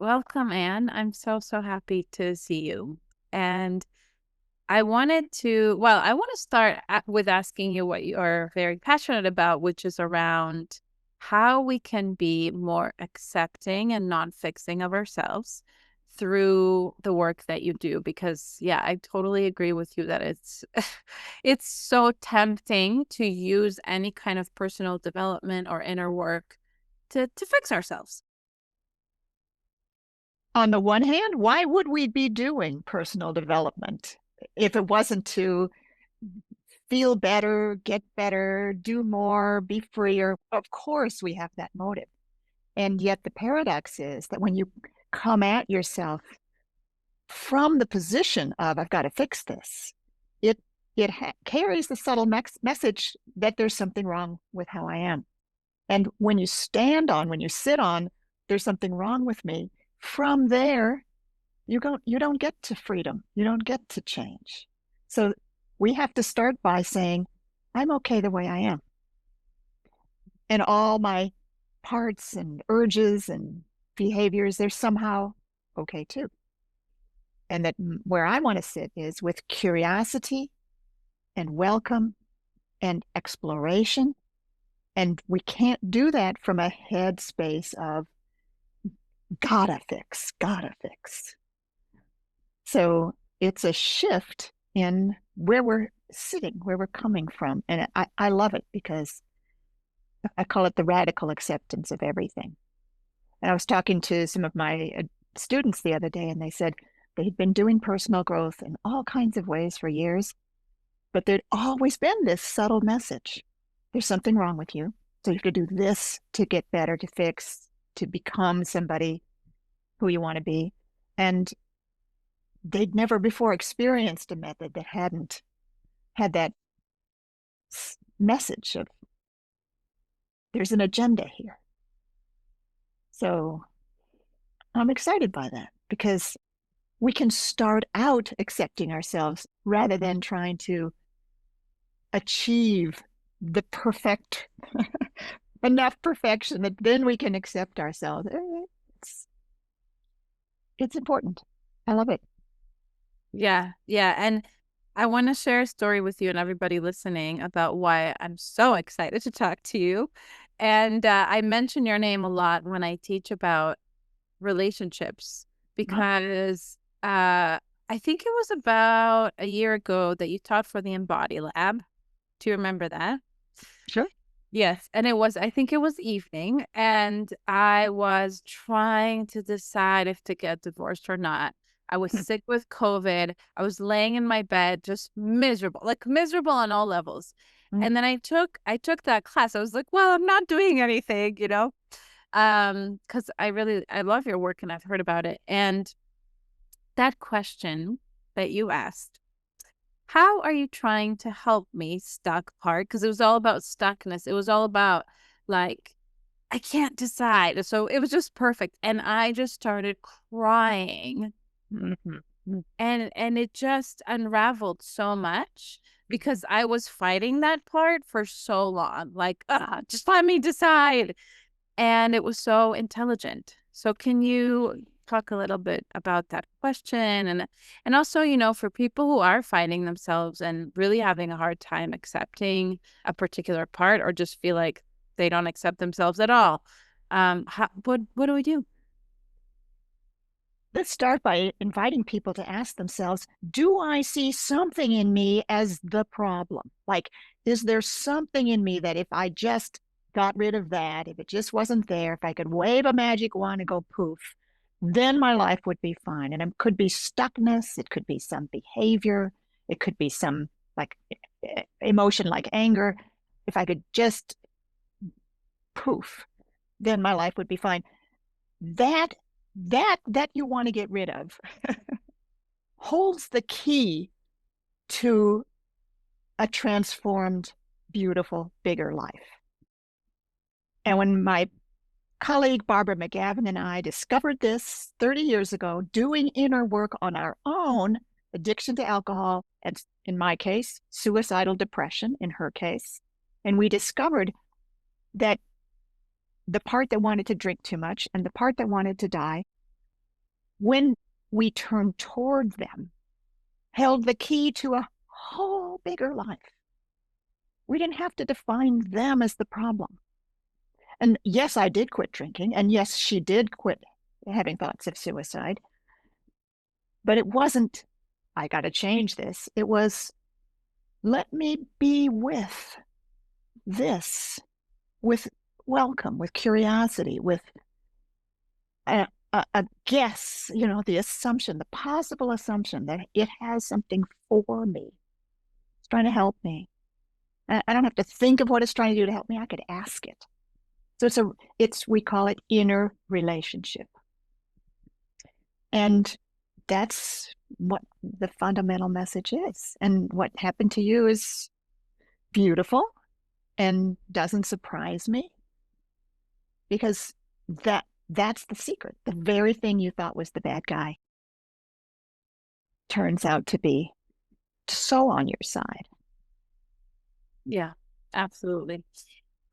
Welcome, Anne. I'm so happy to see you. And I want to start with asking you what you're very passionate about, which is around how we can be more accepting and non-fixing of ourselves through the work that you do. Because, yeah, I totally agree with you that it's so tempting to use any kind of personal development or inner work to fix ourselves. On the one hand, why would we be doing personal development if it wasn't to feel better, do more, be freer? Of course, we have that motive. And yet, the paradox is that when you come at yourself from the position of, I've got to fix this, it, it carries the subtle message that there's something wrong with how I am. And when you sit on, there's something wrong with me, from there, you don't get to freedom. You don't get to change. So we have to start by saying, I'm okay the way I am. And all my parts and urges and behaviors, they're somehow okay too. And that where I want to sit is with curiosity and welcome and exploration. And we can't do that from a headspace of gotta fix. So it's a shift in where we're sitting, where we're coming from. And I love it because I call it the radical acceptance of everything. And I was talking to some of my students the other day, and they said they'd been doing personal growth in all kinds of ways for years, but there'd always been this subtle message. There's something wrong with you. So you have to do this to get better, to fix, to become somebody who you want to be. And they'd never before experienced a method that hadn't had that message of there's an agenda here. So I'm excited by that because we can start out accepting ourselves rather than trying to achieve the perfect enough perfection that then we can accept ourselves. It's, it's important. I love it. Yeah, yeah. And I want to share a story with you and everybody listening about why I'm so excited to talk to you. And I mention your name a lot when I teach about relationships Uh-huh. because I think it was about a year ago that you taught for the Embody Lab. Do you remember that? Sure. Yes, and I think it was evening, and I was trying to decide if to get divorced or not. I was sick with COVID. I was laying in my bed, just miserable, like miserable on all levels. And then I took that class. I was like, well, I'm not doing anything, because I love your work and I've heard about it. And that question that you asked, how are you trying to help me stuck part? Because it was all about stuckness. It was all about like, I can't decide. So it was just perfect. And I just started crying Mhm. and it just unraveled so much because I was fighting that part for so long. Like, just let me decide. And it was so intelligent. So can you talk a little bit about that question and also, for people who are finding themselves and really having a hard time accepting a particular part or just feel like they don't accept themselves at all. What do we do? Let's start by inviting people to ask themselves, do I see something in me as the problem? Like, is there something in me that if I just got rid of that, if it just wasn't there, if I could wave a magic wand and go poof, then my life would be fine. And it could be stuckness, it could be some behavior, it could be some like emotion like anger. If I could just poof, then my life would be fine. That that you want to get rid of holds the key to a transformed, beautiful, bigger life. And when my colleague Barbara McGavin and I discovered this 30 years ago, doing inner work on our own, addiction to alcohol, and in my case, suicidal depression in her case, and we discovered that the part that wanted to drink too much and the part that wanted to die when we turned toward them, held the key to a whole bigger life. We didn't have to define them as the problem. And yes, I did quit drinking. And yes, she did quit having thoughts of suicide. But it wasn't, I got to change this. It was, let me be with this, with welcome, with curiosity, with a guess, the assumption, the possible assumption that it has something for me. It's trying to help me. I don't have to think of what it's trying to do to help me. I could ask it. So we call it inner relationship. And that's what the fundamental message is. And what happened to you is beautiful and doesn't surprise me, because that's the secret. The very thing you thought was the bad guy turns out to be so on your side. Yeah, absolutely.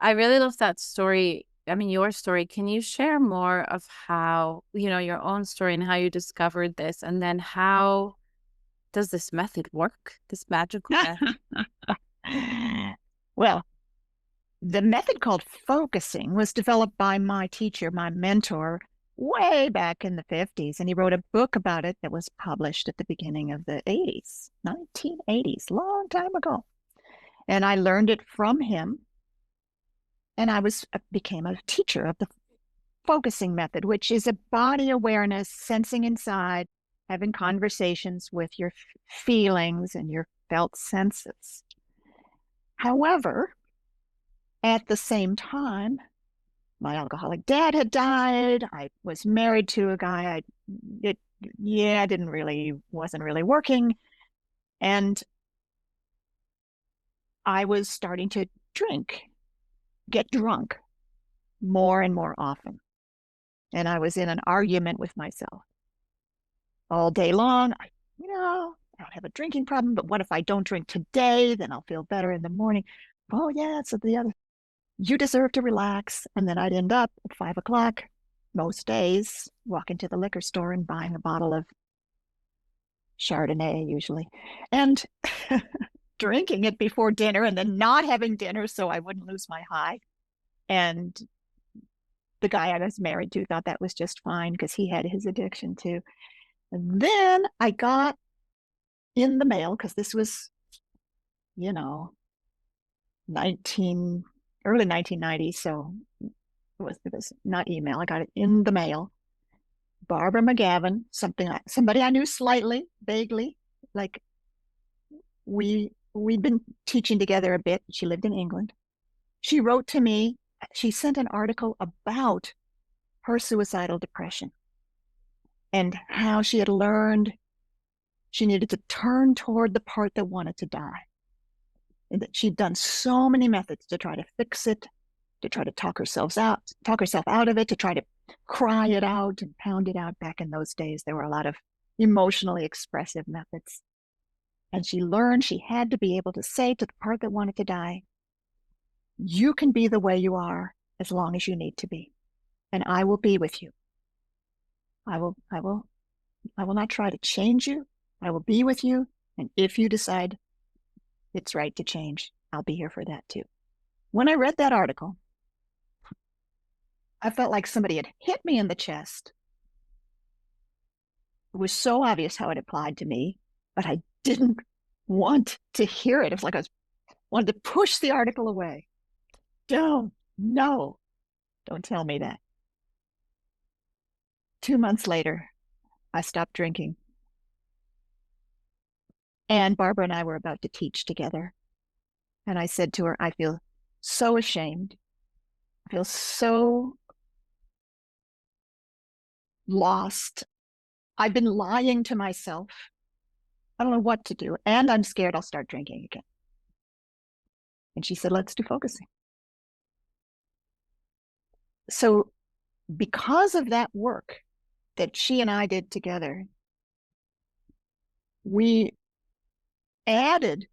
I really love that story. I mean, your story. Can you share more of how, your own story and how you discovered this? And then how does this method work? This magical method? Well, the method called focusing was developed by my teacher, my mentor, way back in the 50s. And he wrote a book about it that was published at the beginning of the 80s, 1980s, long time ago. And I learned it from him. And I became a teacher of the focusing method, which is a body awareness, sensing inside, having conversations with your feelings and your felt senses. However, at the same time, my alcoholic dad had died. I was married to a guy wasn't really working. And I was starting to get drunk more and more often. And I was in an argument with myself all day long. I don't have a drinking problem, but what if I don't drink today? Then I'll feel better in the morning. Oh, yeah, so you deserve to relax. And then I'd end up at 5 o'clock most days, walking to the liquor store and buying a bottle of Chardonnay, usually, and drinking it before dinner and then not having dinner so I wouldn't lose my high. And the guy I was married to thought that was just fine because he had his addiction too. And then I got in the mail, because this was, early 1990s, so it was not email. I got it in the mail. Barbara McGavin, somebody I knew slightly, vaguely, like we'd been teaching together a bit. She lived in England. She wrote to me. She sent an article about her suicidal depression and how she had learned she needed to turn toward the part that wanted to die. And that she'd done so many methods to try to fix it, to try to talk herself out of it, to try to cry it out and pound it out. Back in those days, there were a lot of emotionally expressive methods. And she learned she had to be able to say to the part that wanted to die, you can be the way you are as long as you need to be. And I will be with you. I will not try to change you. I will be with you. And if you decide it's right to change, I'll be here for that too. When I read that article, I felt like somebody had hit me in the chest. It was so obvious how it applied to me, but I didn't want to hear it. It was like I wanted to push the article away. Don't tell me that. 2 months later, I stopped drinking. And Barbara and I were about to teach together. And I said to her, I feel so ashamed. I feel so lost. I've been lying to myself. I don't know what to do. And I'm scared I'll start drinking again. And she said, let's do focusing. So because of that work that she and I did together, we added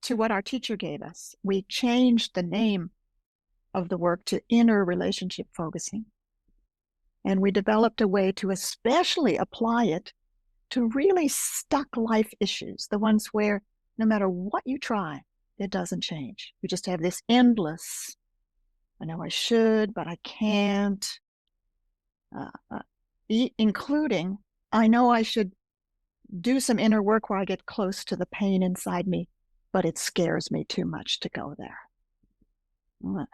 to what our teacher gave us. We changed the name of the work to inner relationship focusing. And we developed a way to especially apply it to really stuck life issues, the ones where no matter what you try, it doesn't change. You just have this endless, I know I should, but I can't, uh, uh, including, I know I should do some inner work where I get close to the pain inside me, but it scares me too much to go there. Uh,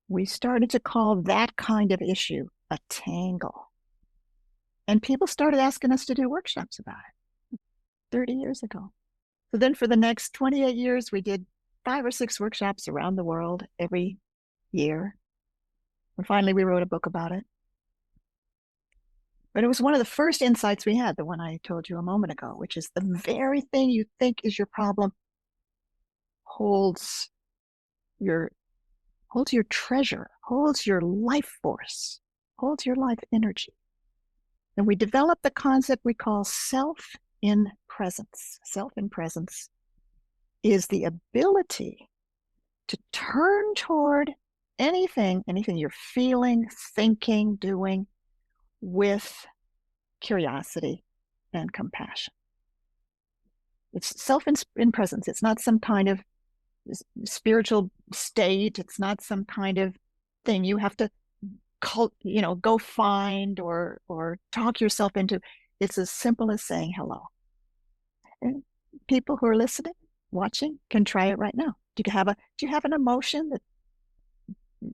We started to call that kind of issue a tangle. And people started asking us to do workshops about it 30 years ago. So then for the next 28 years, we did 5 or 6 workshops around the world every year. And finally, we wrote a book about it. But it was one of the first insights we had, the one I told you a moment ago, which is the very thing you think is your problem holds your holds your treasure, holds your life force, holds your life energy. And we developed the concept we call self in presence. Self in presence is the ability to turn toward anything you're feeling, thinking, doing with curiosity and compassion. It's self in presence. It's not some kind of spiritual state. It's not some kind of thing you have to go find or talk yourself into. It's as simple as saying hello. And people who are listening, watching, can try it right now. Do you have an emotion that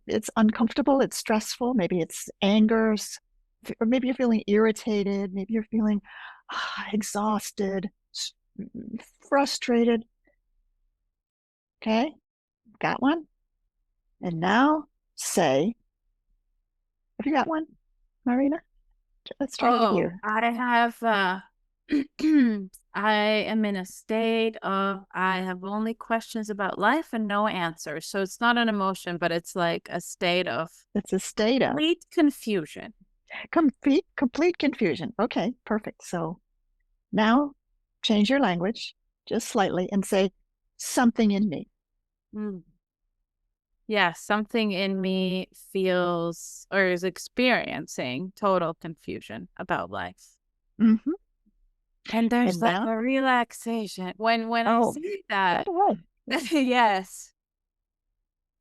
it's uncomfortable, it's stressful, maybe it's anger, or maybe you're feeling irritated, maybe you're feeling exhausted, frustrated. Okay, got one? And now say, have you got one, Marina? Let's try with Oh, you. I have I am in a state of I have only questions about life and no answers. So it's not an emotion, but it's like a state of It's a state of complete confusion. complete confusion. Okay, perfect. So now change your language just slightly and say something in me. Mm. Yeah, something in me feels or is experiencing total confusion about life. Hmm. And there's And like now, a relaxation when I oh, see right that. away. Yeah. Yes.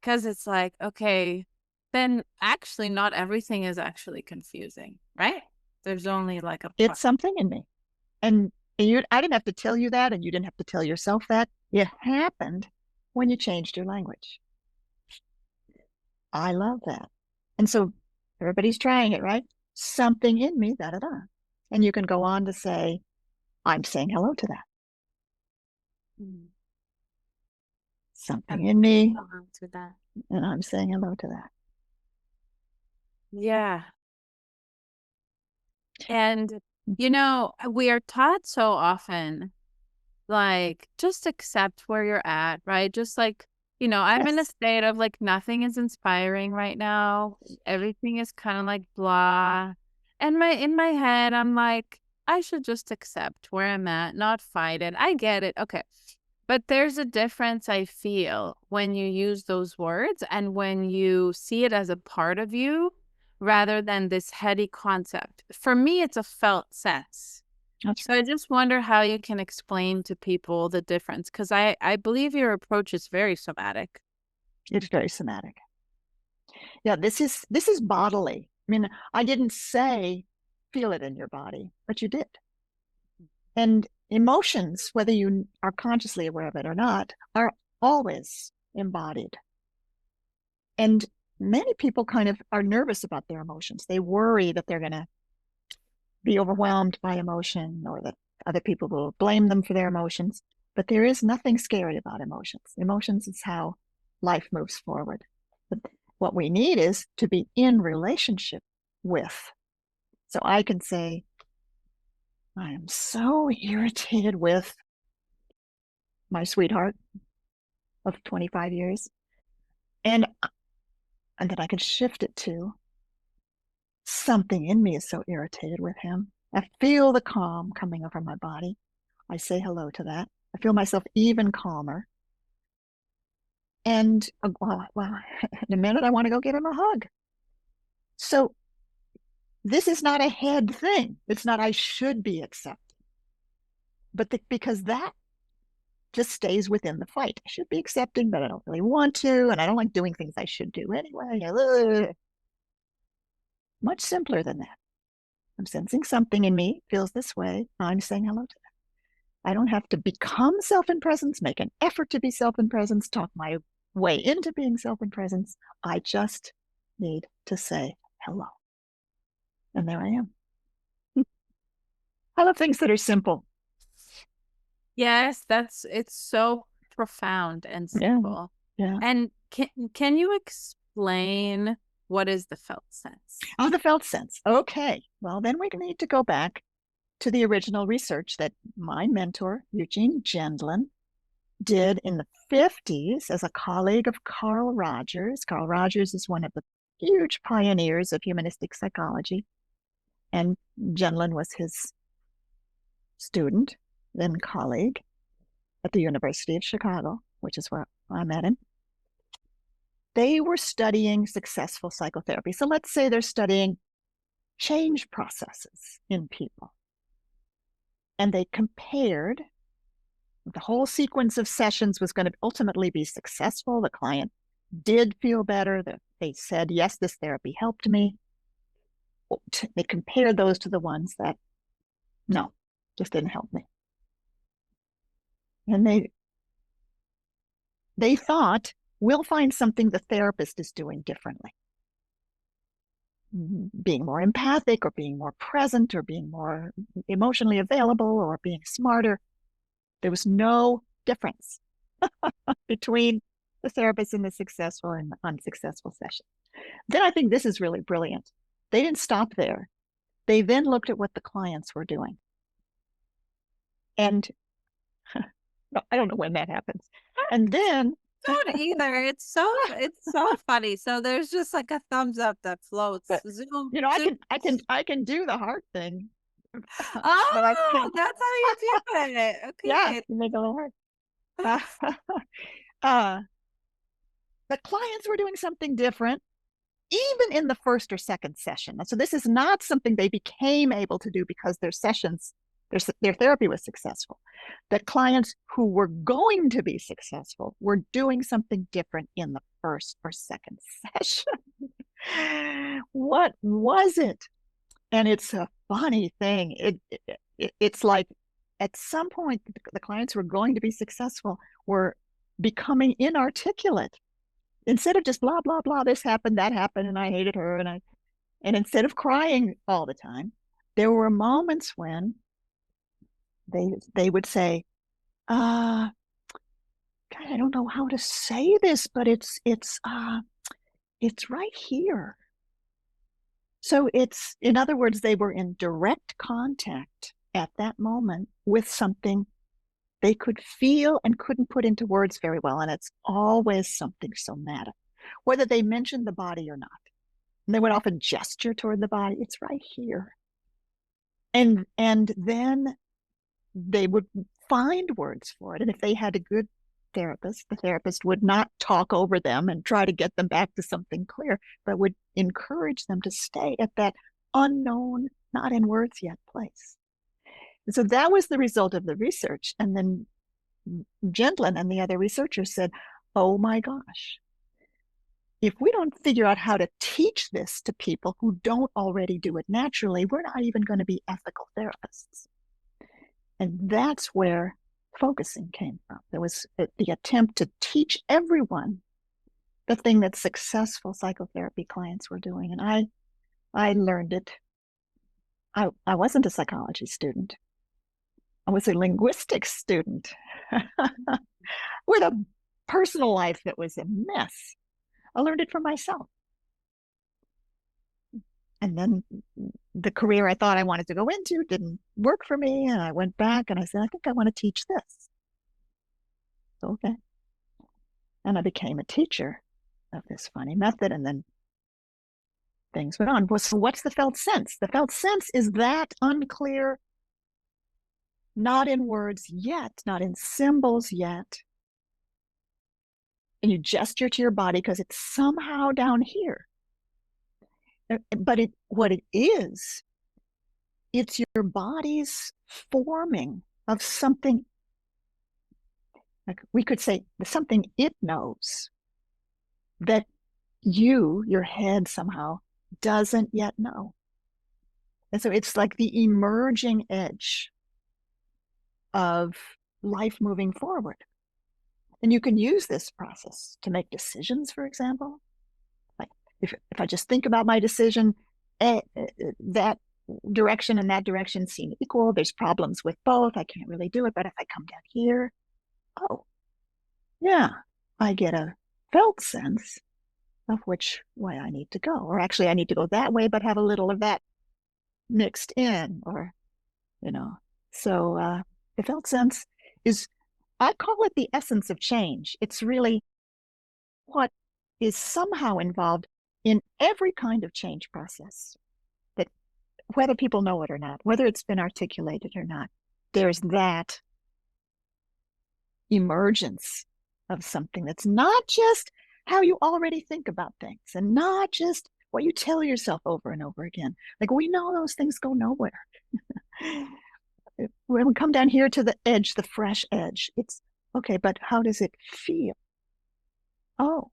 Because it's like, okay, then actually not everything is actually confusing, right? There's only like a part. It's something in me. And I didn't have to tell you that, and you didn't have to tell yourself that. It happened when you changed your language. I love that. And so everybody's trying it, right? Something in me, da da da. And you can go on to say, I'm saying hello to that. Mm. Something I'm in me, on to that. and I'm saying hello to that. Yeah. And, we are taught so often, like, just accept where you're at, right? Just like, I'm in a Yes, state of like nothing is inspiring right now. Everything is kind of like blah. And in my head, I'm like, I should just accept where I'm at, not fight it. I get it. Okay. But there's a difference I feel when you use those words and when you see it as a part of you rather than this heady concept. For me, it's a felt sense. that's So I just wonder how you can explain to people the difference because I believe your approach is very somatic. right. It's very somatic. Yeah, this is bodily. I mean, I didn't say feel it in your body, but you did. And emotions, whether you are consciously aware of it or not, are always embodied. And many people kind of are nervous about their emotions. They worry that they're going to be overwhelmed by emotion or that other people will blame them for their emotions. But there is nothing scary about emotions. Emotions is how life moves forward. But what we need is to be in relationship with. So I can say, I am so irritated with my sweetheart of 25 years. And and then I can shift it to something in me is so irritated with him. I feel the calm coming over my body. I say hello to that. I feel myself even calmer. And well, in a minute, I want to go give him a hug. So this is not a head thing. It's not I should be accepted, but because that just stays within the fight. I should be accepting, but I don't really want to, and I don't like doing things I should do anyway. Ugh. Much simpler than that. I'm sensing something in me feels this way. I'm saying hello to that. I don't have to become self-in-presence, make an effort to be self-in-presence, talk my way into being self-in-presence. I just need to say hello. And there I am. I love things that are simple. Yes, it's so profound and Yeah. simple. Yeah. And can you explain what is the felt sense? Oh, the felt sense. Okay. Well, then we need to go back to the original research that my mentor, Eugene Gendlin, did in the 50s as a colleague of Carl Rogers. Carl Rogers is one of the huge pioneers of humanistic psychology, and Gendlin was his student, then colleague at the University of Chicago, which is where I met him. They were studying successful psychotherapy. So let's say they're studying change processes in people. And they compared the whole sequence of sessions was going to ultimately be successful. The client did feel better. They said, yes, this therapy helped me. They compared those to the ones that, no, just didn't help me. And they thought, we'll find something the therapist is doing differently. Being more empathic or being more present or being more emotionally available or being smarter. There was no difference between the therapist in the successful and the unsuccessful session. Then I think this is really brilliant. They didn't stop there. They then looked at what the clients were doing. And I don't know when that happens. And then Don't either. It's so funny. So there's just like a thumbs up that floats. but Zoom, you know, zoom. I can do the heart thing. But I Oh, can't. that's how you do it. Yeah, Okay. you make it a little hard. Uh, the clients were doing something different, even in the first or second session. So this is not something they became able to do because their sessions, their therapy was successful. The clients who were going to be successful were doing something different in the first or second session. What was it? And it's a funny thing. It's like at some point, the clients who were going to be successful were becoming inarticulate. Instead of just blah, blah, blah, this happened, that happened, and I hated her. And instead of crying all the time, there were moments when they would say, God, I don't know how to say this, but it's right here. So in other words, they were in direct contact at that moment with something they could feel and couldn't put into words very well. And it's always something somatic, whether they mentioned the body or not. And they would often gesture toward the body. It's right here. And then they would find words for it. And if they had a good therapist, the therapist would not talk over them and try to get them back to something clear, but would encourage them to stay at that unknown, not in words yet place. And so that was the result of the research. And then Gendlin and the other researchers said, oh my gosh, if we don't figure out how to teach this to people who don't already do it naturally, we're not even going to be ethical therapists. And that's where focusing came from. There was the attempt to teach everyone the thing that successful psychotherapy clients were doing. And I learned it. I wasn't a psychology student. I was a linguistics student with a personal life that was a mess. I learned it for myself. And then the career I thought I wanted to go into didn't work for me. And I went back and I said, I think I want to teach this. So, okay. And I became a teacher of this funny method. And then things went on. So what's the felt sense? The felt sense is that unclear, not in words yet, not in symbols yet. And you gesture to your body because it's somehow down here. But what it is, it's your body's forming of something, like we could say something it knows that your head somehow doesn't yet know. And so it's like the emerging edge of life moving forward. And you can use this process to make decisions, for example. Like if I just think about my decision, that direction and that direction seem equal. There's problems with both. I can't really do it. But if I come down here, oh, yeah, I get a felt sense of which way I need to go. Or actually, I need to go that way, but have a little of that mixed in, or, you know. So the felt sense is, I call it the essence of change. It's really what is somehow involved in every kind of change process, that whether people know it or not, whether it's been articulated or not, there's that emergence of something that's not just how you already think about things and not just what you tell yourself over and over again. Like, we know those things go nowhere. When we come down here to the edge, the fresh edge, it's okay, but how does it feel? Oh,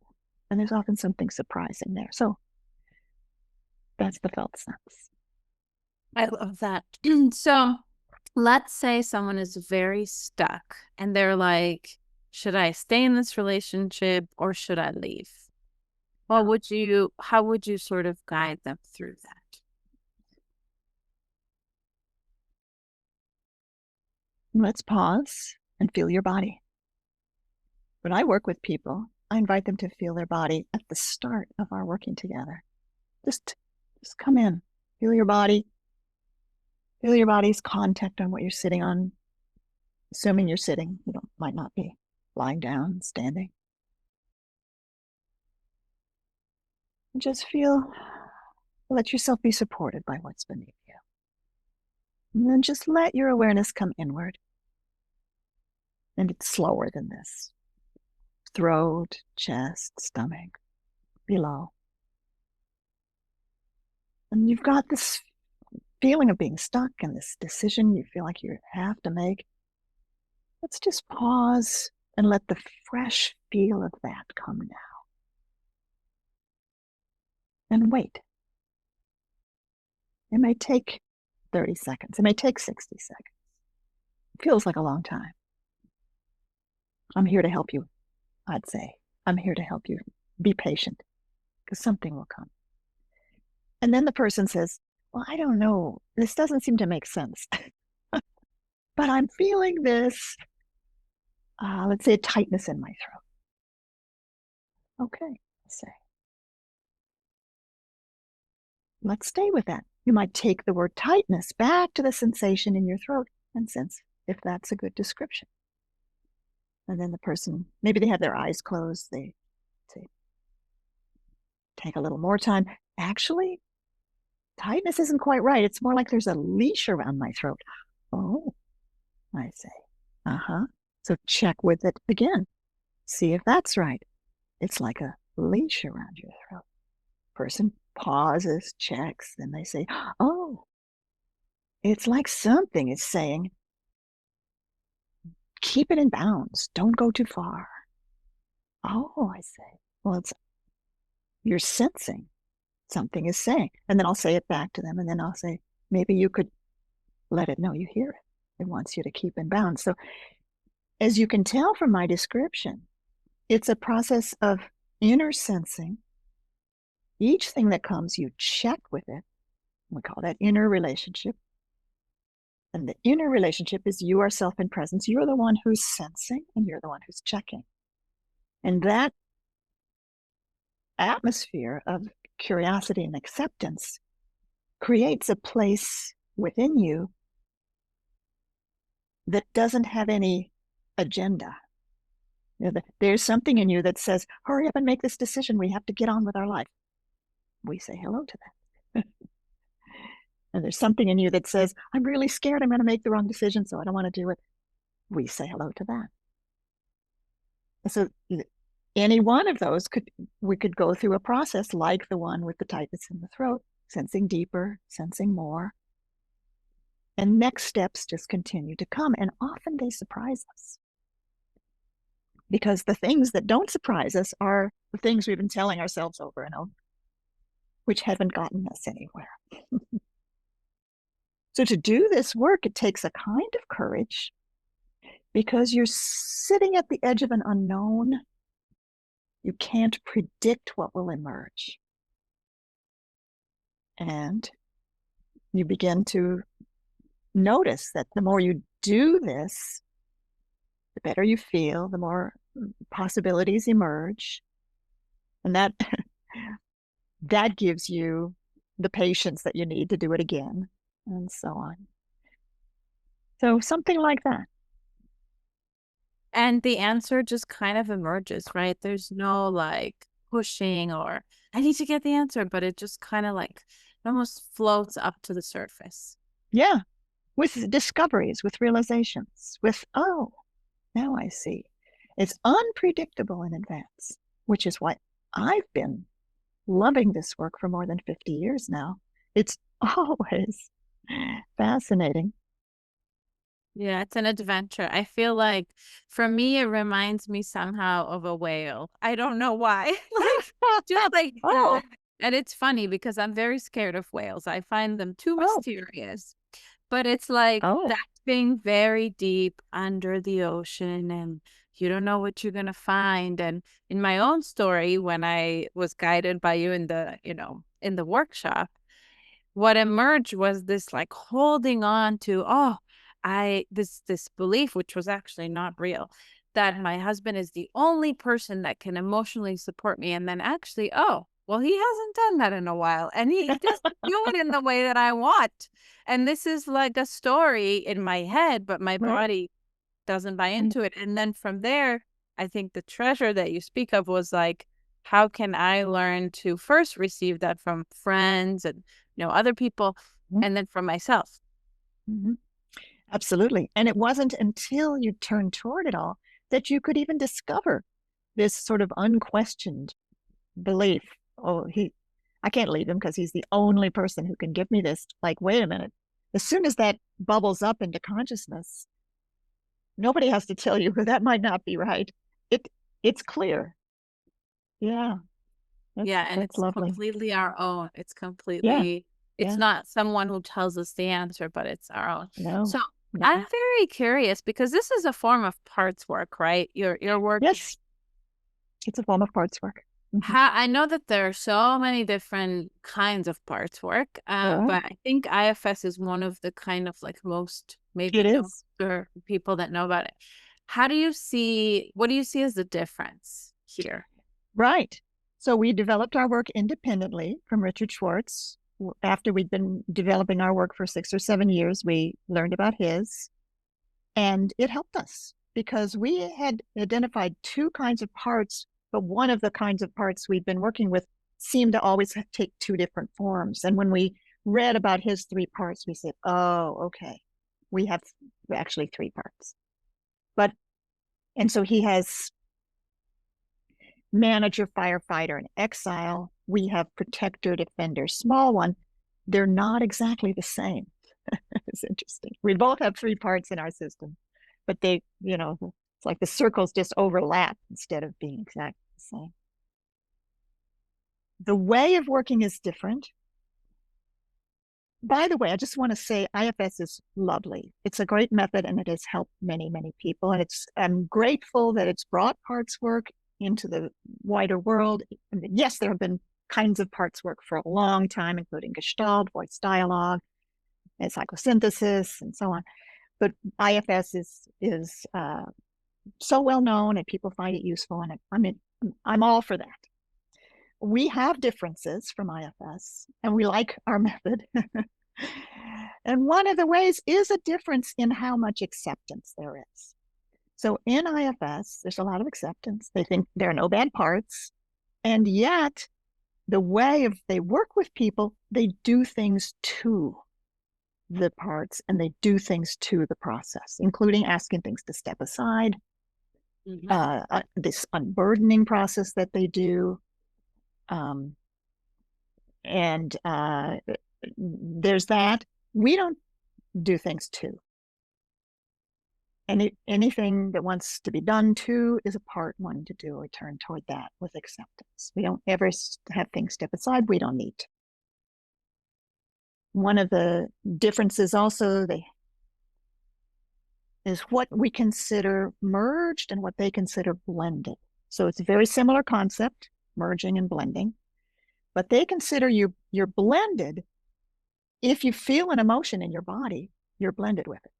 and there's often something surprising there. So that's the felt sense. I love that. So let's say someone is very stuck and they're like, should I stay in this relationship or should I leave? How would you sort of guide them through that? Let's pause and feel your body. When I work with people, I invite them to feel their body at the start of our working together. Just, just come in, feel your body, feel your body's contact on what you're sitting on. Assuming you're sitting, you might not be lying down, standing. And just let yourself be supported by what's beneath you. And then just let your awareness come inward. And it's slower than this. Throat, chest, stomach, below. And you've got this feeling of being stuck and this decision you feel like you have to make. Let's just pause and let the fresh feel of that come now. And wait. It may take 30 seconds. It may take 60 seconds. It feels like a long time. I'm here to help you, I'd say. I'm here to help you. Be patient, because something will come. And then the person says, well, I don't know. This doesn't seem to make sense. But I'm feeling this, let's say, a tightness in my throat. Okay, I say. Let's stay with that. You might take the word tightness back to the sensation in your throat and sense if that's a good description. And then the person, maybe they have their eyes closed. They say, take a little more time. Actually, tightness isn't quite right. It's more like there's a leash around my throat. Oh, I say. Uh-huh. So check with it again. See if that's right. It's like a leash around your throat. Person pauses, checks, then they say, oh, it's like something is saying, keep it in bounds. Don't go too far. Oh, I say. Well, you're sensing something is saying. And then I'll say it back to them. And then I'll say, maybe you could let it know you hear it. It wants you to keep in bounds. So as you can tell from my description, it's a process of inner sensing. Each thing that comes, you check with it. We call that inner relationship. And the inner relationship is you are self in presence. You're the one who's sensing and you're the one who's checking. And that atmosphere of curiosity and acceptance creates a place within you that doesn't have any agenda. There's something in you that says, hurry up and make this decision. We have to get on with our life. We say hello to that. And there's something in you that says, I'm really scared I'm going to make the wrong decision, so I don't want to do it. We say hello to that. So Any one of those we could go through a process like the one with the tightness in the throat, sensing deeper, sensing more. And next steps just continue to come. And often they surprise us. Because the things that don't surprise us are the things we've been telling ourselves over and over, which haven't gotten us anywhere. So to do this work, it takes a kind of courage because you're sitting at the edge of an unknown. You can't predict what will emerge. And you begin to notice that the more you do this, the better you feel, the more possibilities emerge. And that that gives you the patience that you need to do it again, and so on. So something like that. And the answer just kind of emerges, right? There's no like pushing or I need to get the answer, but it just kind of like it almost floats up to the surface. Yeah, with discoveries, with realizations, with, oh, now I see. It's unpredictable in advance, which is why I've been loving this work for more than 50 years now. It's always fascinating. Yeah, it's an adventure. I feel like for me, it reminds me somehow of a whale. I don't know why. Like, just like, Oh, and it's funny because I'm very scared of whales. I find them too oh, mysterious. But it's like oh, that being very deep under the ocean and you don't know what you're gonna find. And in my own story, when I was guided by you in the, in the workshop, what emerged was this like holding on to, oh, this belief, which was actually not real, that my husband is the only person that can emotionally support me. And then actually, oh, well, he hasn't done that in a while. And he doesn't do it in the way that I want. And this is like a story in my head, but my right. body doesn't buy into it. And then from there, I think the treasure that you speak of was like, how can I learn to first receive that from friends and other people, and then from myself? Mm-hmm. Absolutely. And it wasn't until you turned toward it all that you could even discover this sort of unquestioned belief. Oh, I can't leave him because he's the only person who can give me this. Like, wait a minute. As soon as that bubbles up into consciousness, nobody has to tell you that might not be right. It it's clear. Yeah, Yeah, and that's it's lovely. completely our own. Yeah, It's yeah. not someone who tells us the answer, but it's our own. No, So I'm no. very curious because this is a form of parts work, right? Your work. Yes, it's a form of parts work. Mhm. I know that there are so many different kinds of parts work, There are. but I think IFS is one of the kind of like most It maybe known is. for people that know about it. What do you see as the difference here? Right. So we developed our work independently from Richard Schwartz. After we'd been developing our work for 6 or 7 years, we learned about his, and it helped us because we had identified two kinds of parts, but one of the kinds of parts we'd been working with seemed to always take two different forms. And when we read about his three parts, we said, oh, okay, we have actually three parts. But, and so he has manager, firefighter, and exile. We have protector, defender, small one. They're not exactly the same. It's interesting. We both have three parts in our system, but it's like the circles just overlap instead of being exactly the same. The way of working is different. By the way, I just want to say IFS is lovely. It's a great method and it has helped many, many people. And I'm grateful that it's brought parts work into the wider world. I mean, yes, there have been kinds of parts work for a long time, including Gestalt, voice dialogue, and psychosynthesis, and so on. But IFS is so well known, and people find it useful, and I'm all for that. We have differences from IFS, and we like our method. And one of the ways is a difference in how much acceptance there is. So in IFS, there's a lot of acceptance. They think there are no bad parts. And yet, the way they work with people, they do things to the parts and they do things to the process, including asking things to step aside, Mhm. this unburdening process that they do. Um, and there's that. We don't do things too. Anything that wants to be done to is a part one to do. We turn toward that with acceptance. We don't ever have things step aside. We don't need to. One of the differences also is what we consider merged and what they consider blended. So it's a very similar concept, merging and blending, but they consider you're blended. If you feel an emotion in your body, you're blended with it.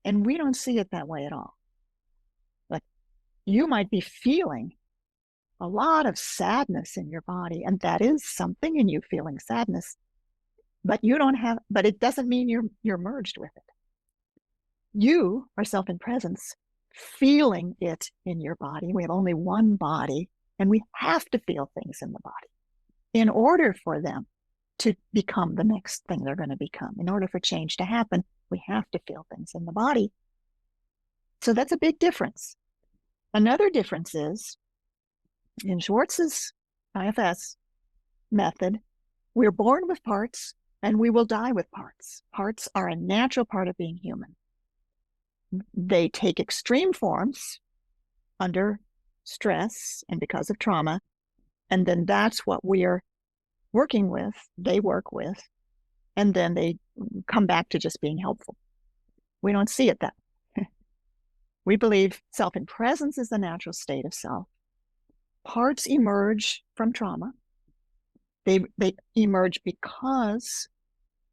And we don't see it that way at all. Like you might be feeling a lot of sadness in your body, and that is something in you feeling sadness, but it doesn't mean you're merged with it. You are self in presence, feeling it in your body. We have only one body, and we have to feel things in the body in order for them to become the next thing they're going to become. In order for change to happen, we have to feel things in the body. So that's a big difference. Another difference is in Schwartz's IFS method, we're born with parts and we will die with parts. Parts are a natural part of being human. They take extreme forms under stress and because of trauma. And then that's what we're working with, they work with, and then they come back to just being helpful. We don't see it that way. We believe self in presence is the natural state of self. Parts emerge from trauma. They emerge because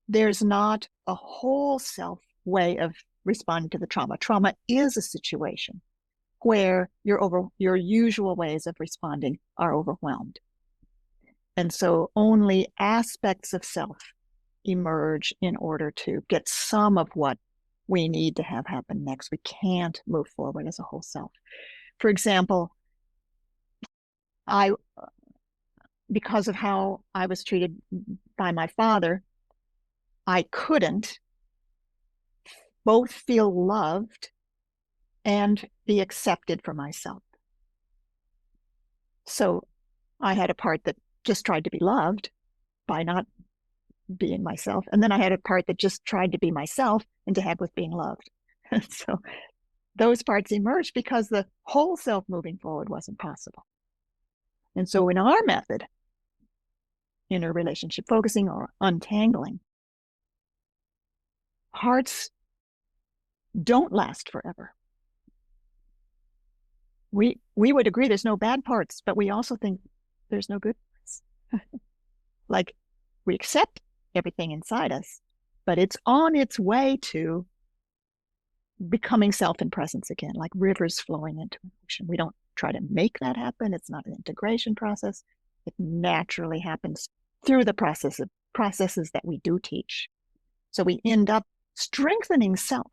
there's not a whole self way of responding to the trauma. Trauma is a situation where your usual ways of responding are overwhelmed. And so only aspects of self emerge in order to get some of what we need to have happen next. We can't move forward as a whole self. For example, I because of how I was treated by my father, I couldn't both feel loved and be accepted for myself. So I had a part that just tried to be loved by not being myself. And then I had a part that just tried to be myself and to have with being loved. So those parts emerged because the whole self moving forward wasn't possible. And so in our method, interrelationship focusing or untangling, parts don't last forever. We would agree there's no bad parts, but we also think there's no good parts. Like we accept everything inside us, but it's on its way to becoming self in presence again, like rivers flowing into an ocean. We don't try to make that happen. It's not an integration process. It naturally happens through the processes that we do teach. So we end up strengthening self.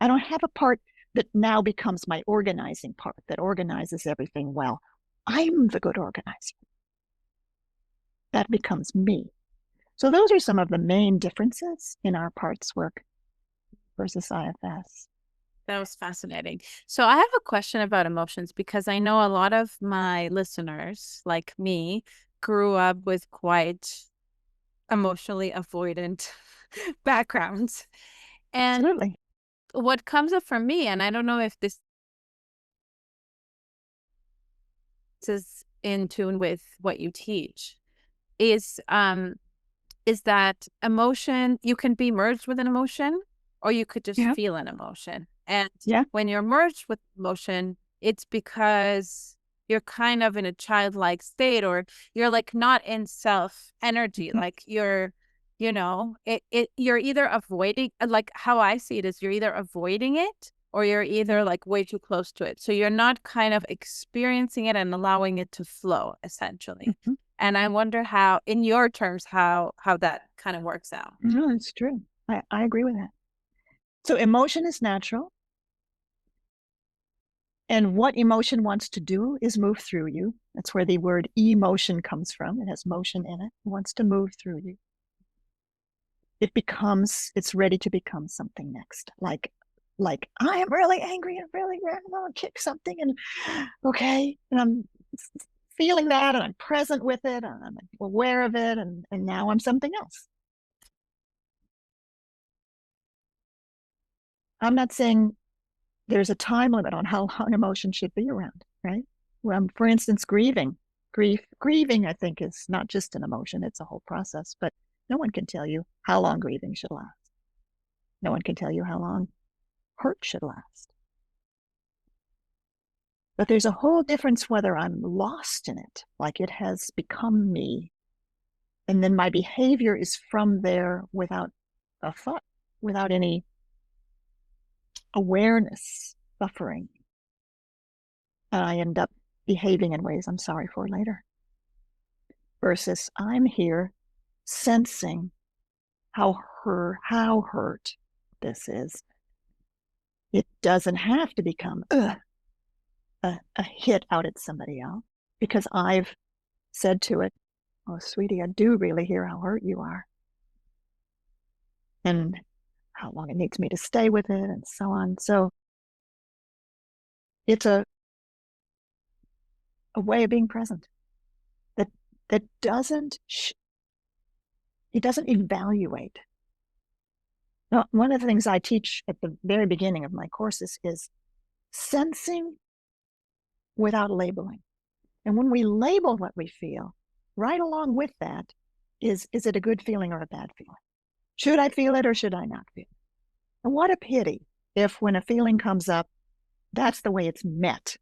I don't have a part that now becomes my organizing part that organizes everything well. I'm the good organizer. That becomes me. So those are some of the main differences in our parts work versus IFS. That was fascinating. So I have a question about emotions because I know a lot of my listeners, like me, grew up with quite emotionally avoidant backgrounds. And Absolutely. what comes up for me, and I don't know if this is in tune with what you teach, is is that emotion, you can be merged with an emotion or you could just Yeah. feel an emotion. And Yeah. when you're merged with emotion, it's because you're kind of in a childlike state or you're like not in self energy. Mhm. Like you're, you're either avoiding, like how I see it is you're either avoiding it or you're either like way too close to it. So you're not kind of experiencing it and allowing it to flow essentially. Mhm. And I wonder how, in your terms, how that kind of works out. No, it's true. I agree with that. So emotion is natural. And what emotion wants to do is move through you. That's where the word emotion comes from. It has motion in it. It wants to move through you. It's ready to become something next. Like like I am really angry and really I'm gonna kick something and okay, and I'm feeling that and I'm present with it and I'm aware of it and now I'm something else. I'm not saying there's a time limit on how long emotion should be around, right? For instance, grieving, I think, is not just an emotion, it's a whole process, but no one can tell you how long grieving should last. No one can tell you how long hurt should last. But there's a whole difference whether I'm lost in it, like it has become me, and then my behavior is from there without a thought, without any awareness buffering. And I end up behaving in ways I'm sorry for later. Versus I'm here sensing how hurt this is. It doesn't have to become a hit out at somebody else because I've said to it, "Oh, sweetie, I do really hear how hurt you are, and how long it needs me to stay with it, and so on." So it's a way of being present that that doesn't it doesn't evaluate. Now, one of the things I teach at the very beginning of my courses is sensing without labeling. And when we label what we feel, right along with that is it a good feeling or a bad feeling? Should I feel it or should I not feel it? And what a pity if when a feeling comes up, that's the way it's met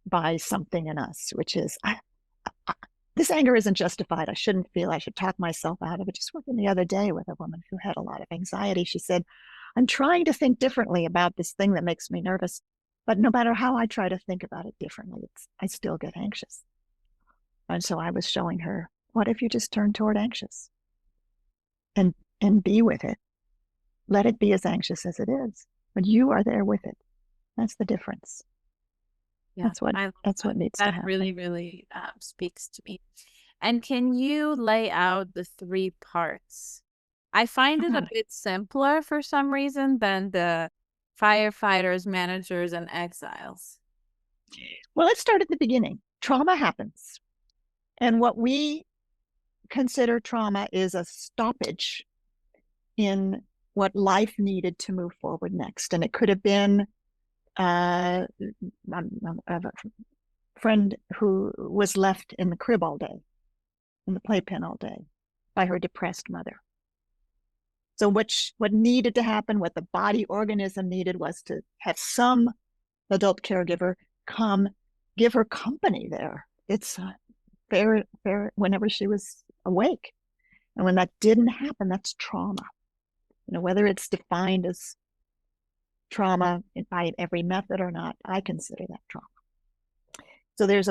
by something in us, which is, I, this anger isn't justified. I shouldn't feel. I should talk myself out of it. Just working the other day with a woman who had a lot of anxiety. She said, I'm trying to think differently about this thing that makes me nervous. But no matter how I try to think about it differently, I still get anxious. And so I was showing her, what if you just turn toward anxious and be with it? Let it be as anxious as it is, but you are there with it. That's the difference. Yeah, That's what I love that's that. what needs to That happen. really, really speaks to me. And can you lay out the three parts? I find it a Yeah. bit simpler for some reason than the firefighters, managers, and exiles. Well, let's start at the beginning. Trauma happens. And what we consider trauma is a stoppage in what life needed to move forward next. And it could have been uh, a friend who was left in the crib all day, in the playpen all day, by her depressed mother. So what needed to happen, what the body organism needed was to have some adult caregiver come give her company there. It's fair whenever she was awake. And when that didn't happen, that's trauma. Whether it's defined as trauma by every method or not, I consider that trauma. So there's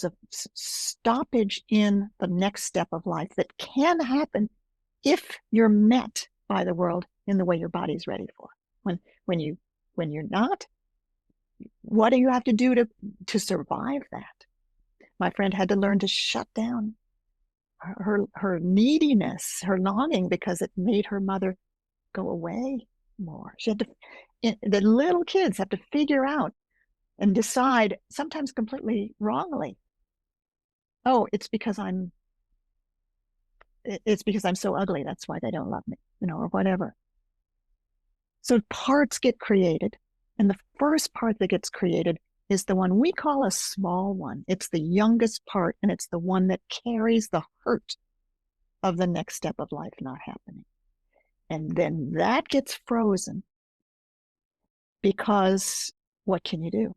a stoppage in the next step of life that can happen if you're met by the world in the way your body's ready for. When when you when you're not, what do you have to do to survive that? My friend had to learn to shut down her neediness, her longing, because it made her mother go away more. She had to. The little kids have to figure out and decide, sometimes completely wrongly. Oh, it's because I'm so ugly. That's why they don't love me, or whatever. So parts get created. And the first part that gets created is the one we call a small one. It's the youngest part, and it's the one that carries the hurt of the next step of life not happening. And then that gets frozen because what can you do?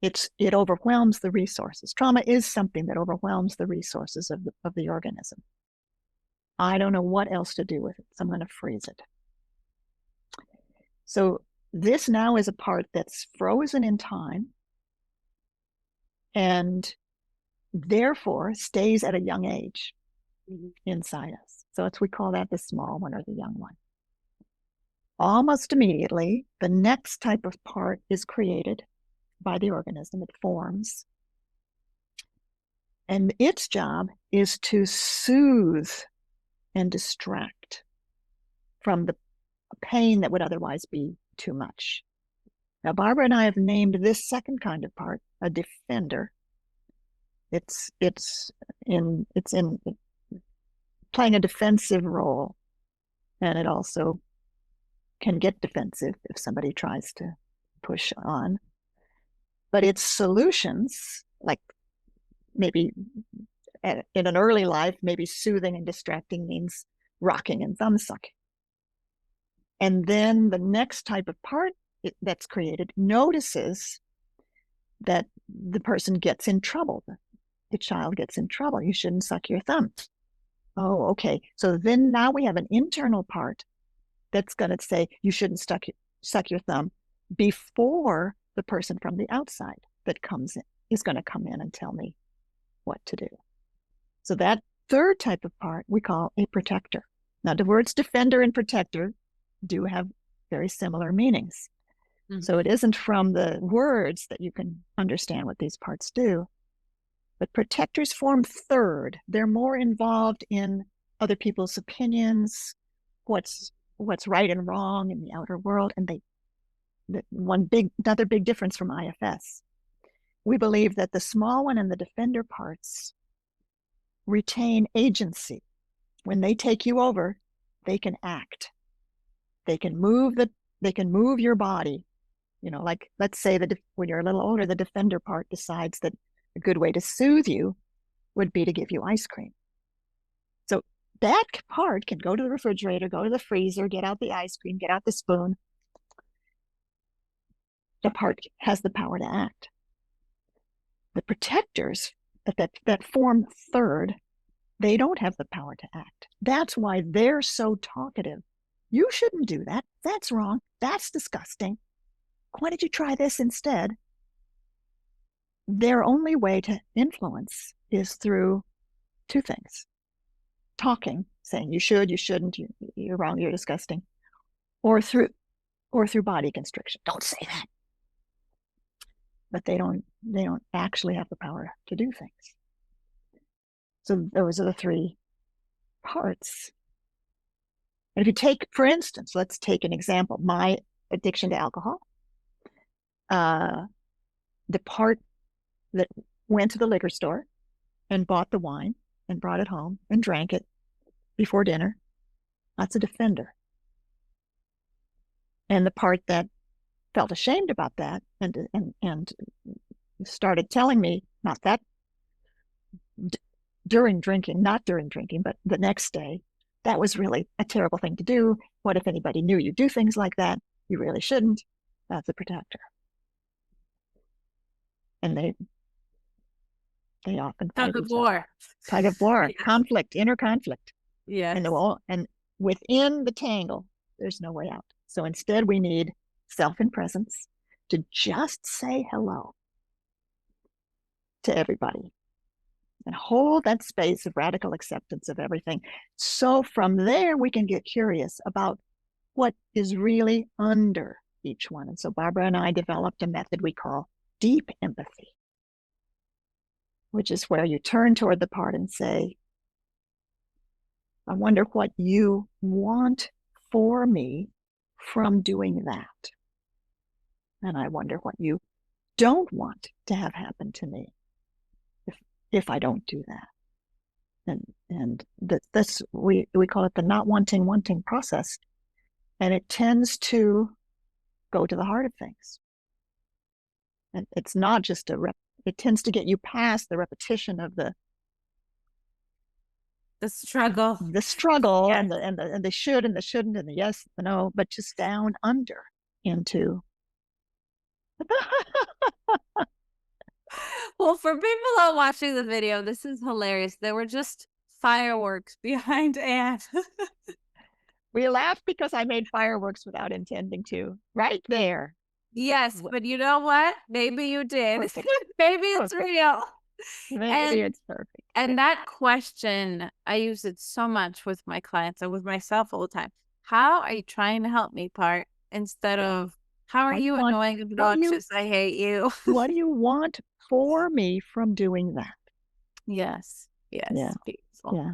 It overwhelms the resources. Trauma is something that overwhelms the resources of the organism. I don't know what else to do with it, so I'm going to freeze it. So this now is a part that's frozen in time and therefore stays at a young age inside us. So we call that the small one or the young one. Almost immediately, the next type of part is created by the organism. It forms. And its job is to soothe and distract from pain that would otherwise be too much. Now, Barbara and I have named this second kind of part a defender. It's in playing a defensive role, and it also can get defensive if somebody tries to push on. But its solutions, like maybe in an early life, maybe soothing and distracting means rocking and thumbsucking. And then the next type of part that's created notices that the person gets in trouble. The child gets in trouble. You shouldn't suck your thumb. Oh, okay. So then now we have an internal part that's going to say you shouldn't suck your thumb before the person from the outside that comes in is going to come in and tell me what to do. So that third type of part we call a protector. Now, the words defender and protector do have very similar meanings. Mm-hmm. So it isn't from the words that you can understand what these parts do. But protectors form third. They're more involved in other people's opinions, what's right and wrong in the outer world. And another big difference from IFS. We believe that the small one and the defender parts retain agency. When they take you over, they can act. They can move your body. You know, like let's say that when you're a little older, the defender part decides that a good way to soothe you would be to give you ice cream. So that part can go to the refrigerator, go to the freezer, get out the ice cream, get out the spoon. The part has the power to act. The protectors that form third, they don't have the power to act. That's why they're so talkative. You shouldn't do that. That's wrong. That's disgusting. Why did you try this instead? Their only way to influence is through two things. Talking, saying you should, you shouldn't, you're wrong, you're disgusting. Or through body constriction. Don't say that. But they don't actually have the power to do things. So those are the three parts. And if you take, for instance, let's take an example, my addiction to alcohol. The part that went to the liquor store and bought the wine and brought it home and drank it before dinner, that's a defender. And the part that felt ashamed about that and started telling me, not that during drinking, not during drinking, but the next day, that was really a terrible thing to do. What if anybody knew you do things like that? You really shouldn't. That's a protector. And they often tug of war, yes. Conflict, inner conflict. Yes. And within the tangle, there's no way out. So instead, we need self and presence to just say hello to everybody and hold that space of radical acceptance of everything. So from there, we can get curious about what is really under each one. And so Barbara and I developed a method we call deep empathy, which is where you turn toward the part and say, I wonder what you want for me from doing that. And I wonder what you don't want to have happen to me if I don't do that. And that's we call it the not wanting process. And it tends to go to the heart of things. And it's not just it tends to get you past the repetition of the struggle, yes. and the should and the shouldn't and the yes, the no, but just down under into. Well, for people not watching the video, this is hilarious. There were just fireworks behind Ann. We laughed because I made fireworks without intending to. Right there. Yes, but you know what? Maybe you did. Maybe it's real. Maybe it's perfect. And that question, I use it so much with my clients and with myself all the time. How are you trying to help me part instead of how are you annoying and obnoxious? I hate you. What do you want for me from doing that? Yes. Yes. Yeah. Beautiful. Yeah.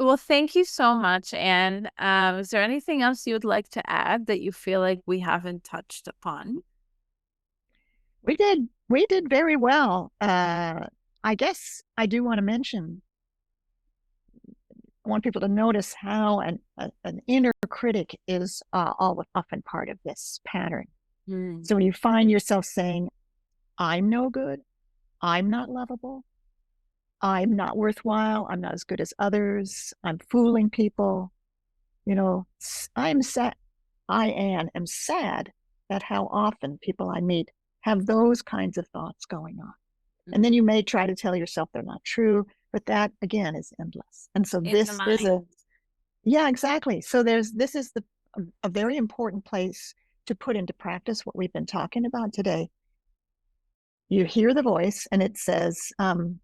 Well, thank you so much. And is there anything else you would like to add that you feel like we haven't touched upon? We did very well. I guess I do want to mention, I want people to notice how an inner critic is often part of this pattern. Mm. So when you find yourself saying, I'm no good, I'm not lovable, I'm not worthwhile, I'm not as good as others, I'm fooling people, I'm sad. Ann, am sad at how often people I meet have those kinds of thoughts going on. And then you may try to tell yourself they're not true, but that again is endless. And so In the this is mind. yeah, exactly. So this is a very important place to put into practice what we've been talking about today. You hear the voice and it says, I'm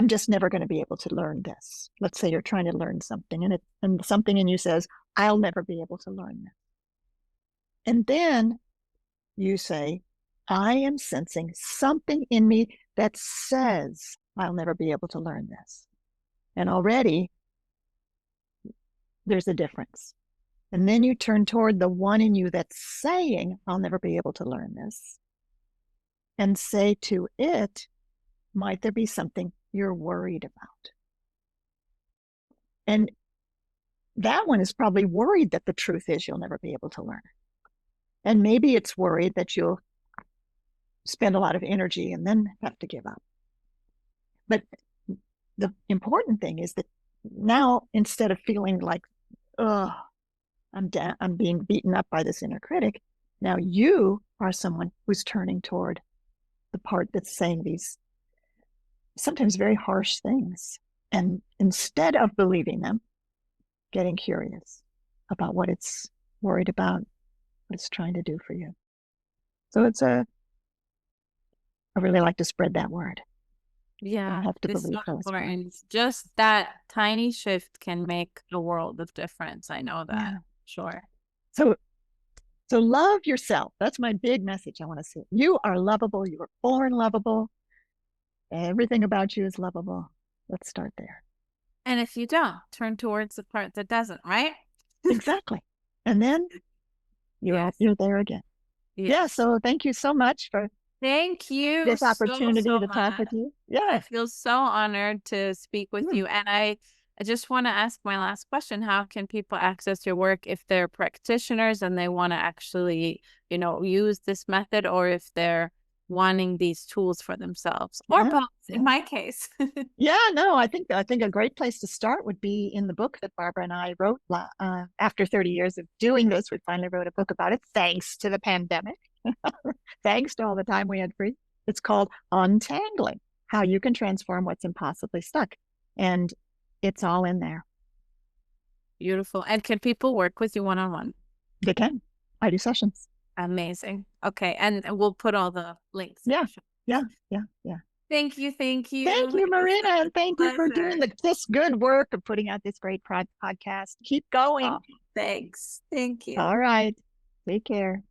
just never going to be able to learn this. Let's say you're trying to learn something and something in you says, I'll never be able to learn this. And then you say, I am sensing something in me that says I'll never be able to learn this. And already there's a difference. And then you turn toward the one in you that's saying, I'll never be able to learn this, and say to it, might there be something you're worried about? And that one is probably worried that the truth is you'll never be able to learn. And maybe it's worried that you'll spend a lot of energy and then have to give up. But the important thing is that now, instead of feeling like, oh, I'm being beaten up by this inner critic, now you are someone who's turning toward the part that's saying these sometimes very harsh things. And instead of believing them, getting curious about what it's worried about, what it's trying to do for you. So I really like to spread that word. You don't Yeah, have to it's so believe those words. important. Just that tiny shift can make a world of difference. I know that. Yeah. Sure. So so love yourself. That's my big message I want to say. You are lovable. You were born lovable. Everything about you is lovable. Let's start there. And if you don't, turn towards the part that doesn't, right? Exactly. And then Yes. you're there again. Yeah, Yes. so thank you so much for Thank you this so, opportunity so to talk much. with you. I Yeah. feel so honored to speak with Hmm. you. And I just want to ask my last question. How can people access your work if they're practitioners and they want to actually, use this method, or if they're wanting these tools for themselves, or Yeah. both in Yeah. my case? Yeah, no, I think a great place to start would be in the book that Barbara and I wrote after 30 years of doing this. We finally wrote a book about it, thanks to the pandemic, thanks to all the time we had free. It's called Untangling: How You Can Transform What's Impossibly Stuck. And it's all in there. Beautiful. And can people work with you one-on-one? They can. I do sessions. Amazing. Okay. And we'll put all the links in Yeah. the show Yeah. notes. Yeah. Yeah. Thank you. Thank Thank you. you, It was Marina. such a And thank you for doing pleasure. this good work of putting out this great podcast. Keep Oh, going. thanks. Thank you. All right. Take care.